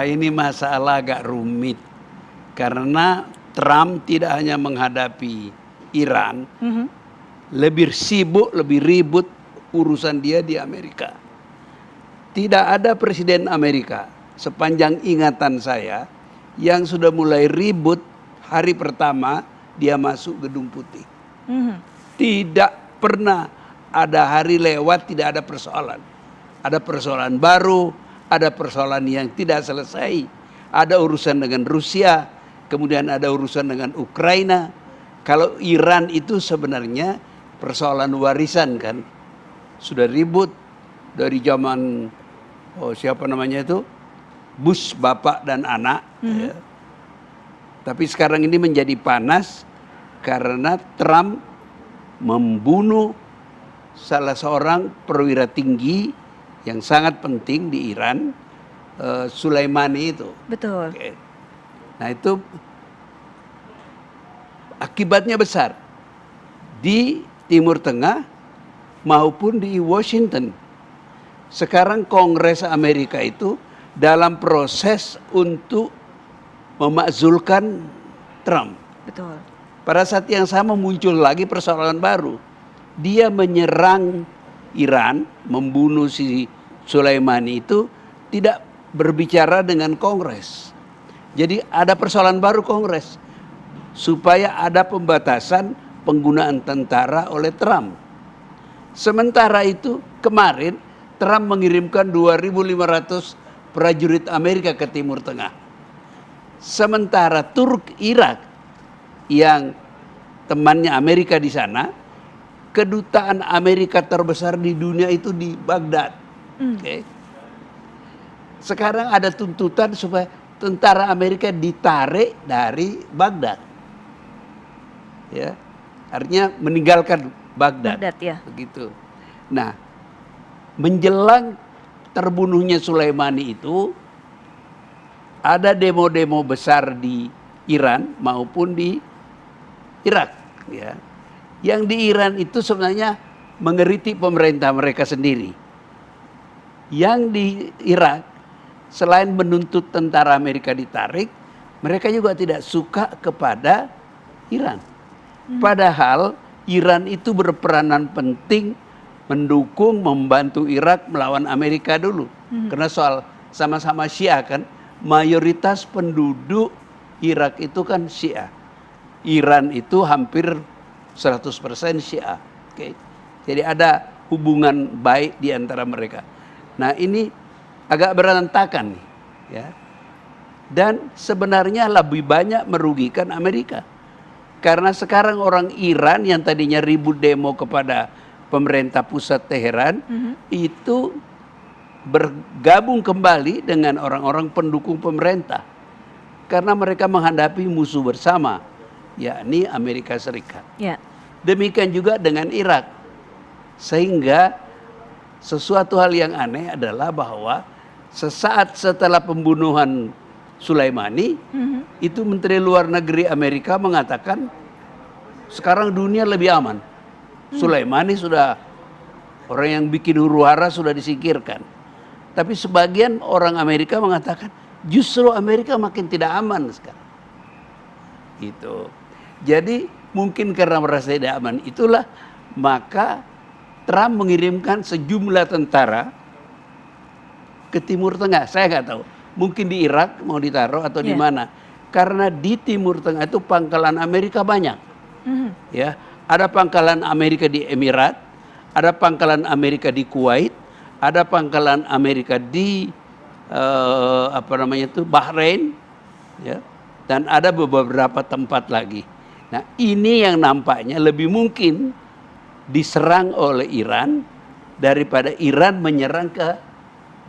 Ini masalah agak rumit karena Trump tidak hanya menghadapi Iran, lebih sibuk, lebih ribut urusan dia di Amerika. Tidak ada presiden Amerika sepanjang ingatan saya yang sudah mulai ribut hari pertama dia masuk Gedung Putih. Tidak pernah ada hari lewat tidak ada persoalan. Ada persoalan baru, ada persoalan yang tidak selesai, ada urusan dengan Rusia, kemudian ada urusan dengan Ukraina. Kalau Iran itu sebenarnya persoalan warisan kan, sudah ribut dari zaman siapa namanya itu Bush bapak dan anak. Ya. Tapi sekarang ini menjadi panas karena Trump membunuh salah seorang perwira tinggi yang sangat penting di Iran, Soleimani itu. Betul. Oke. Nah itu akibatnya besar di Timur Tengah maupun di Washington. Sekarang Kongres Amerika itu dalam proses untuk memakzulkan Trump. Betul. Pada saat yang sama muncul lagi persoalan baru. Dia menyerang Iran, membunuh si Soleimani itu tidak berbicara dengan Kongres. Jadi ada persoalan baru Kongres supaya ada pembatasan penggunaan tentara oleh Trump. Sementara itu kemarin Trump mengirimkan 2.500 prajurit Amerika ke Timur Tengah. Sementara Irak yang temannya Amerika di sana, kedutaan Amerika terbesar di dunia itu di Baghdad. Okay. Sekarang ada tuntutan supaya tentara Amerika ditarik dari Baghdad. Ya. Artinya meninggalkan Baghdad. Ya. Begitu. Nah, menjelang terbunuhnya Soleimani itu ada demo-demo besar di Iran maupun di Irak, ya. Yang di Iran itu sebenarnya mengeritik pemerintah mereka sendiri. Yang di Irak selain menuntut tentara Amerika ditarik, mereka juga tidak suka kepada Iran. Padahal Iran itu berperanan penting mendukung, membantu Irak melawan Amerika dulu. Karena soal sama-sama Syiah kan, mayoritas penduduk Irak itu kan Syiah. Iran itu hampir 100% Syiah. Okay. Jadi ada hubungan baik di antara mereka. Nah ini agak berantakan nih, ya. Dan sebenarnya lebih banyak merugikan Amerika. Karena sekarang orang Iran yang tadinya ribut demo kepada pemerintah pusat Teheran, itu bergabung kembali dengan orang-orang pendukung pemerintah. Karena mereka menghadapi musuh bersama, yakni Amerika Serikat. Ya. Demikian juga dengan Irak. Sehingga sesuatu hal yang aneh adalah bahwa sesaat setelah pembunuhan Soleimani, itu Menteri Luar Negeri Amerika mengatakan sekarang dunia lebih aman. Soleimani sudah, orang yang bikin huru-hara sudah disingkirkan. Tapi sebagian orang Amerika mengatakan justru Amerika makin tidak aman sekarang. Gitu. Jadi mungkin karena merasa tidak aman itulah maka Trump mengirimkan sejumlah tentara ke Timur Tengah. Saya nggak tahu. Mungkin di Irak mau ditaruh atau di mana. Karena di Timur Tengah itu pangkalan Amerika banyak. Ya, ada pangkalan Amerika di Emirat, ada pangkalan Amerika di Kuwait, ada pangkalan Amerika di Bahrain, ya, dan ada beberapa tempat lagi. Nah, ini yang nampaknya lebih mungkin diserang oleh Iran daripada Iran menyerang ke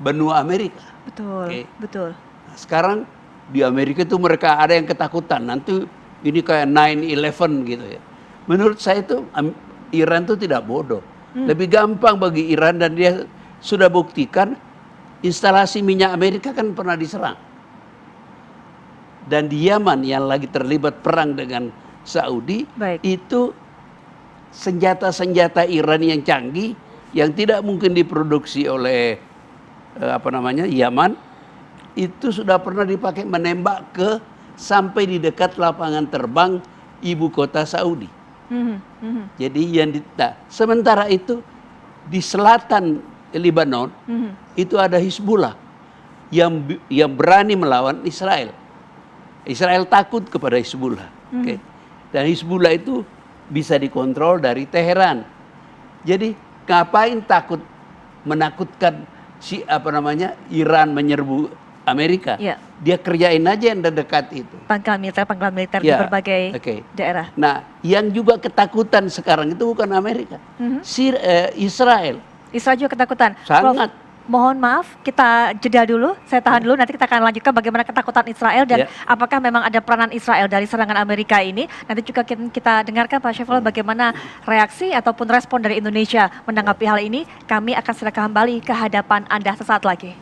benua Amerika. Betul, okay. Betul. Nah, sekarang di Amerika itu mereka ada yang ketakutan nanti ini kayak 9/11 gitu ya. Menurut saya itu Iran itu tidak bodoh. Lebih gampang bagi Iran dan dia sudah buktikan instalasi minyak Amerika kan pernah diserang. Dan di Yaman yang lagi terlibat perang dengan Saudi, itu senjata-senjata Iran yang canggih yang tidak mungkin diproduksi oleh Yaman itu sudah pernah dipakai menembak sampai di dekat lapangan terbang ibu kota Saudi. Jadi sementara itu di selatan Lebanon itu ada Hizbullah yang berani melawan Israel. Israel takut kepada Hizbullah. Dan Hizbullah itu bisa dikontrol dari Teheran. Jadi ngapain menakutkan Iran menyerbu Amerika? Dia kerjain aja yang terdekat itu. Pangkalan militer di berbagai daerah. Nah, yang juga ketakutan sekarang itu bukan Amerika, Israel. Israel juga ketakutan. Sangat. Prof, mohon maaf, kita jeda dulu. Saya tahan dulu. Nanti kita akan lanjutkan bagaimana ketakutan Israel dan apakah memang ada peranan Israel dari serangan Amerika ini. Nanti juga kita dengarkan Pak Syaifullah bagaimana reaksi ataupun respon dari Indonesia menanggapi hal ini. Kami akan segera kembali ke hadapan Anda sesaat lagi.